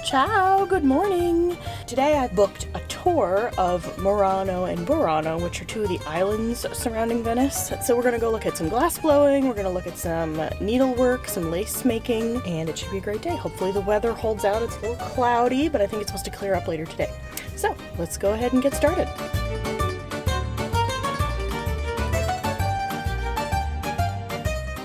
Ciao, good morning. Today I booked a tour of Murano and Burano, which are two of the islands surrounding Venice. So we're gonna go look at some glass blowing, we're gonna look at some needlework, some lace making, and it should be a great day. Hopefully the weather holds out. It's a little cloudy, but I think it's supposed to clear up later today. So let's go ahead and get started.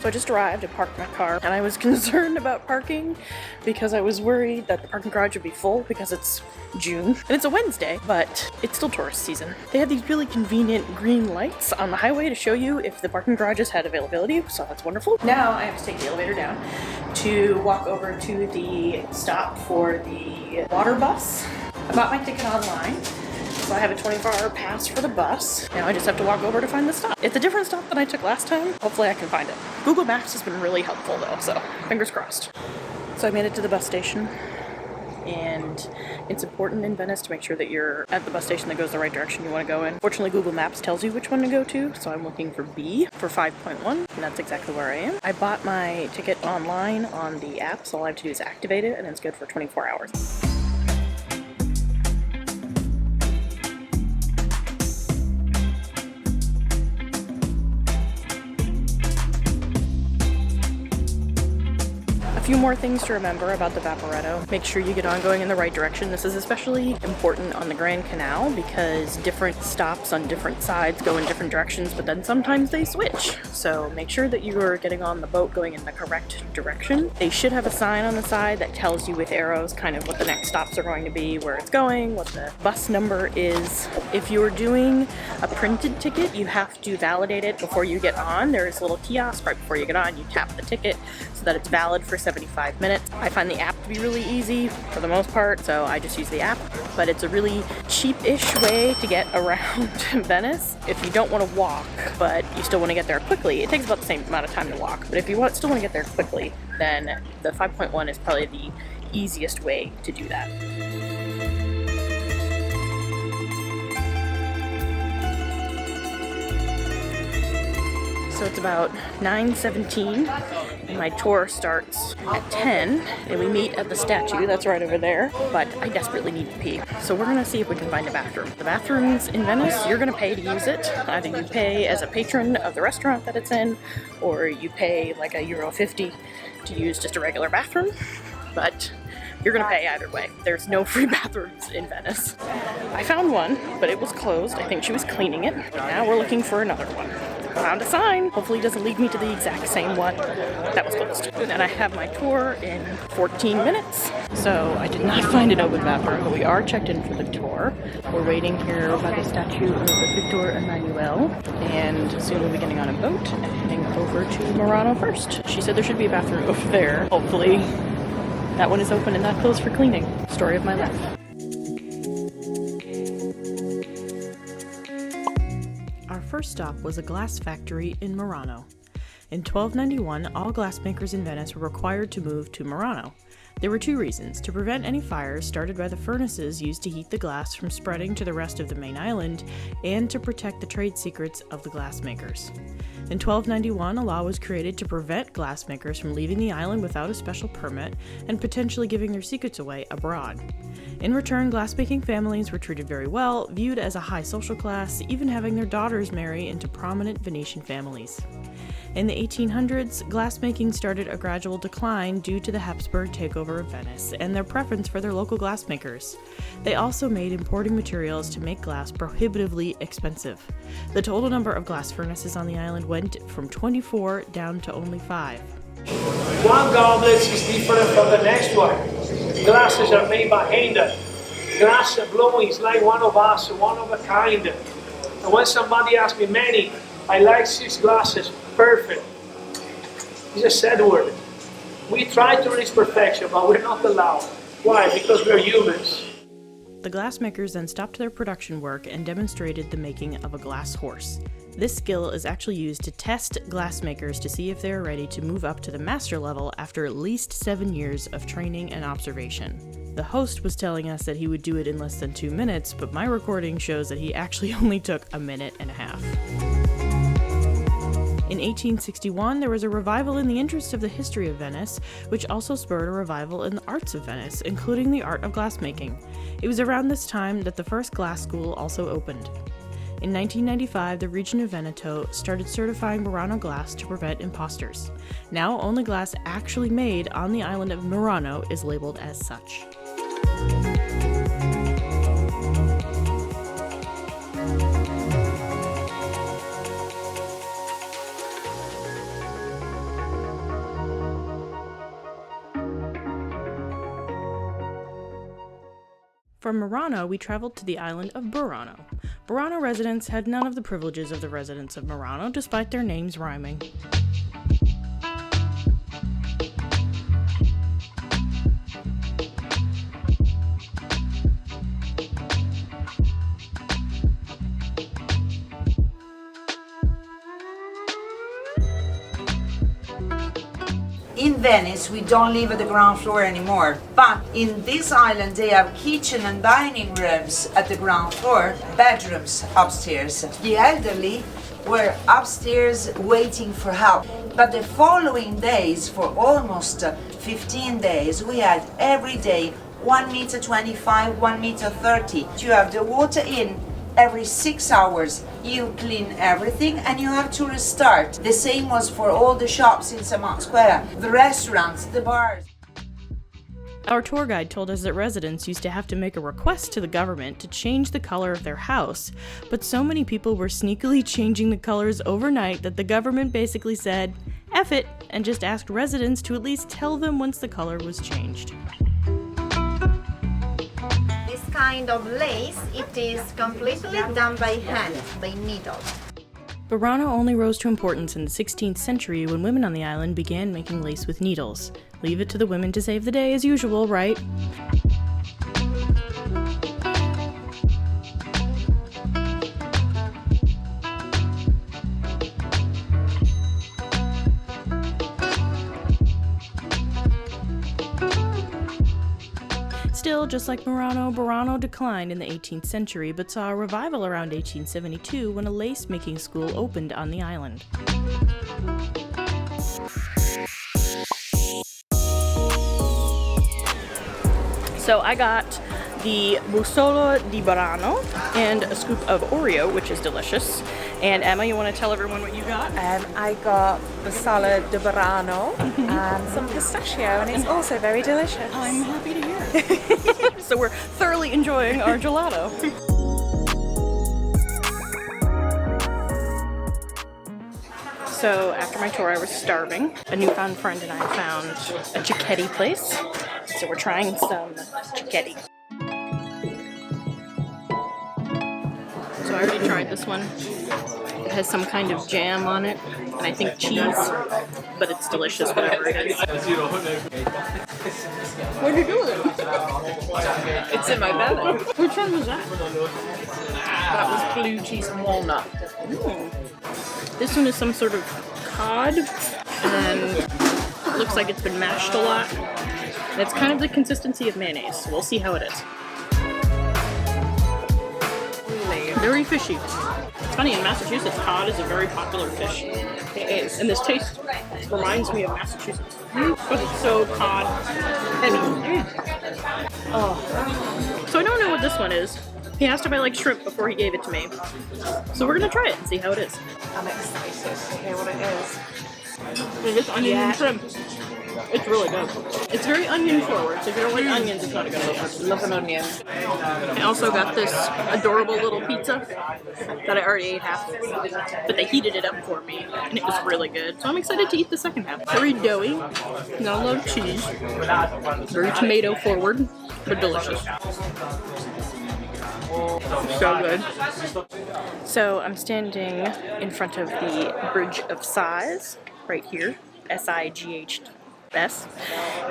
So I just arrived and parked my car, and I was concerned about parking because I was worried that the parking garage would be full because it's June and it's a Wednesday, but it's still tourist season. They had these really convenient green lights on the highway to show you if the parking garages had availability, so that's wonderful. Now I have to take the elevator down to walk over to the stop for the water bus. I bought my ticket online. So I have a 24-hour pass for the bus. Now I just have to walk over to find the stop. It's a different stop than I took last time. Hopefully I can find it. Google Maps has been really helpful though, so fingers crossed. So I made it to the bus station, and it's important in Venice to make sure that you're at the bus station that goes the right direction you want to go in. Fortunately, Google Maps tells you which one to go to, so I'm looking for B for 5.1, and that's exactly where I am. I bought my ticket online on the app, so all I have to do is activate it, and it's good for 24 hours. A few more things to remember about the Vaporetto. Make sure you get on going in the right direction. This is especially important on the Grand Canal because different stops on different sides go in different directions, but then sometimes they switch. So make sure that you are getting on the boat going in the correct direction. They should have a sign on the side that tells you with arrows kind of what the next stops are going to be, where it's going, what the bus number is. If you're doing a printed ticket, you have to validate it before you get on. There is a little kiosk right before you get on. You tap the ticket so that it's valid for 75 minutes. I find the app to be really easy for the most part, so I just use the app, but it's a really cheap-ish way to get around Venice if you don't want to walk, but you still want to get there quickly. It takes about the same amount of time to walk, but if you still want to get there quickly, then the 5.1 is probably the easiest way to do that. So it's about 9:17, and my tour starts at 10, and we meet at the statue that's right over there, but I desperately need to pee. So we're gonna see if we can find a bathroom. The bathrooms in Venice, you're gonna pay to use it. Either you pay as a patron of the restaurant that it's in, or you pay like €1.50 to use just a regular bathroom, but you're gonna pay either way. There's no free bathrooms in Venice. I found one, but it was closed. I think she was cleaning it. Now we're looking for another one. Found a sign. Hopefully it doesn't lead me to the exact same one that was closed. And I have my tour in 14 minutes. So I did not find an open bathroom, but we are checked in for the tour. We're waiting here by the statue of Victor Emmanuel, and soon we'll be getting on a boat and heading over to Murano first. She said there should be a bathroom over there. Hopefully that one is open and not closed for cleaning. Story of my life. Our first stop was a glass factory in Murano. In 1291, all glassmakers in Venice were required to move to Murano. There were two reasons: to prevent any fires started by the furnaces used to heat the glass from spreading to the rest of the main island, and to protect the trade secrets of the glassmakers. In 1291, a law was created to prevent glassmakers from leaving the island without a special permit and potentially giving their secrets away abroad. In return, glassmaking families were treated very well, viewed as a high social class, even having their daughters marry into prominent Venetian families. In the 1800s, glassmaking started a gradual decline due to the Habsburg takeover of Venice and their preference for their local glassmakers. They also made importing materials to make glass prohibitively expensive. The total number of glass furnaces on the island went from 24 down to only 5. One goblet is different from the next one. Glasses are made by hand. Glass blowing is like one of us, one of a kind. And when somebody asks me, Manny, I like 6 glasses, perfect. It's a sad word. We try to reach perfection, but we're not allowed. Why? Because we're humans. The glassmakers then stopped their production work and demonstrated the making of a glass horse. This skill is actually used to test glassmakers to see if they are ready to move up to the master level after at least 7 years of training and observation. The host was telling us that he would do it in less than 2 minutes, but my recording shows that he actually only took 1.5 minutes. In 1861, there was a revival in the interest of the history of Venice, which also spurred a revival in the arts of Venice, including the art of glassmaking. It was around this time that the first glass school also opened. In 1995, the region of Veneto started certifying Murano glass to prevent imposters. Now, only glass actually made on the island of Murano is labeled as such. From Murano, we traveled to the island of Burano. Burano residents had none of the privileges of the residents of Murano, despite their names rhyming. In Venice, we don't live at the ground floor anymore, but in this island they have kitchen and dining rooms at the ground floor, bedrooms upstairs. The elderly were upstairs waiting for help, but the following days, for almost 15 days, we had every day 1 meter 25, 1 meter 30. You have the water in every 6 hours. You clean everything and you have to restart. The same was for all the shops in Saint Square, the restaurants, the bars. Our tour guide told us that residents used to have to make a request to the government to change the color of their house, but so many people were sneakily changing the colors overnight that the government basically said, F it, and just asked residents to at least tell them once the color was changed. Kind of lace, it is completely done by hand, by needle. Burano only rose to importance in the 16th century when women on the island began making lace with needles. Leave it to the women to save the day as usual, right? Still, just like Murano, Burano declined in the 18th century, but saw a revival around 1872 when a lace-making school opened on the island. So I got the busolo di Burano and a scoop of Oreo, which is delicious. And Emma, you want to tell everyone what you got? I got busolo di Burano and some pistachio, and it's also very delicious. I'm happy to hear. So we're thoroughly enjoying our gelato. So after my tour, I was starving. A newfound friend and I found a Cicchetti place. So we're trying some Cicchetti. So I already tried this one. It has some kind of jam on it, and I think cheese, but it's delicious, whatever it is. What did you do with it? It's in my belly. Which one was that? That was blue cheese and walnut. This one is some sort of cod, and it looks like it's been mashed a lot. And it's kind of the consistency of mayonnaise, so we'll see how it is. Very fishy. It's funny, in Massachusetts, cod is a very popular fish. It is. And this taste reminds me of Massachusetts. But it's so cod heavy. Oh. So I don't know what this one is. He asked if I like shrimp before he gave it to me. So we're going to try it and see how it is. I'm excited to hear what it is. It is onion and shrimp. It's really good. It's very onion forward, so if you don't like onions, it's not a good one. Love an onion. I also got this adorable little pizza that I already ate half, but they heated it up for me, and it was really good. So I'm excited to eat the second half. Very doughy, not a lot of cheese, very tomato forward, but delicious. So good. So I'm standing in front of the Bridge of Sighs, right here, S-I-G-H-S,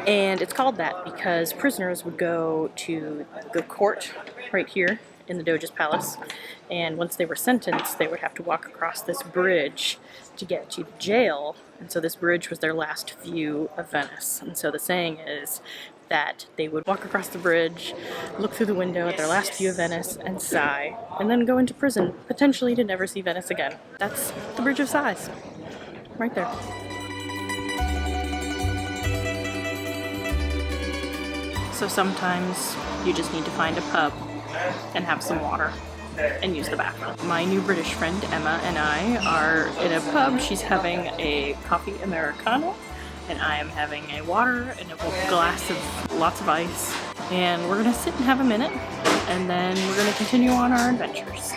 and it's called that because prisoners would go to the court right here in the Doge's Palace, and once they were sentenced, they would have to walk across this bridge to get to the jail, and so this bridge was their last view of Venice. And so the saying is that they would walk across the bridge, look through the window at their last view of Venice, and sigh, and then go into prison, potentially to never see Venice again. That's the Bridge of Sighs. right there. So sometimes you just need to find a pub and have some water and use the bathroom. My new British friend Emma and I are in a pub. She's having a coffee Americano and I am having a water and a glass of lots of ice. And we're gonna sit and have a minute and then we're gonna continue on our adventures.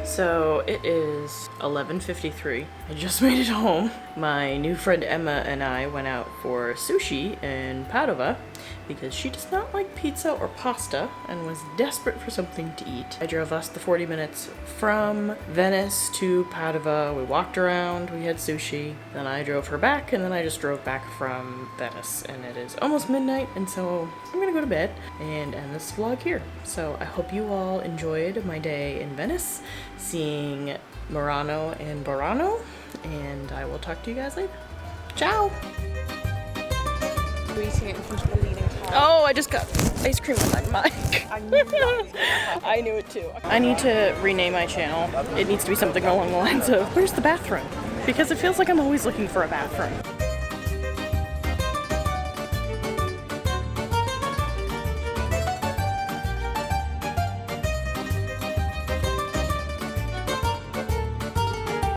So it is 11:53. I just made it home. My new friend Emma and I went out for sushi in Padova because she does not like pizza or pasta and was desperate for something to eat. I drove us the 40 minutes from Venice to Padova. We walked around, we had sushi, then I drove her back, and then I just drove back from Venice. And it is almost midnight, and so I'm gonna go to bed and end this vlog here. So I hope you all enjoyed my day in Venice, seeing Murano and Burano, and I will talk to you guys later. Ciao! Eating it in front of the leaning tower. Oh, I just got ice cream on my mic. I knew that was gonna happen. I knew it too. I need to rename my channel. It needs to be something along the lines of, where's the bathroom? Because it feels like I'm always looking for a bathroom.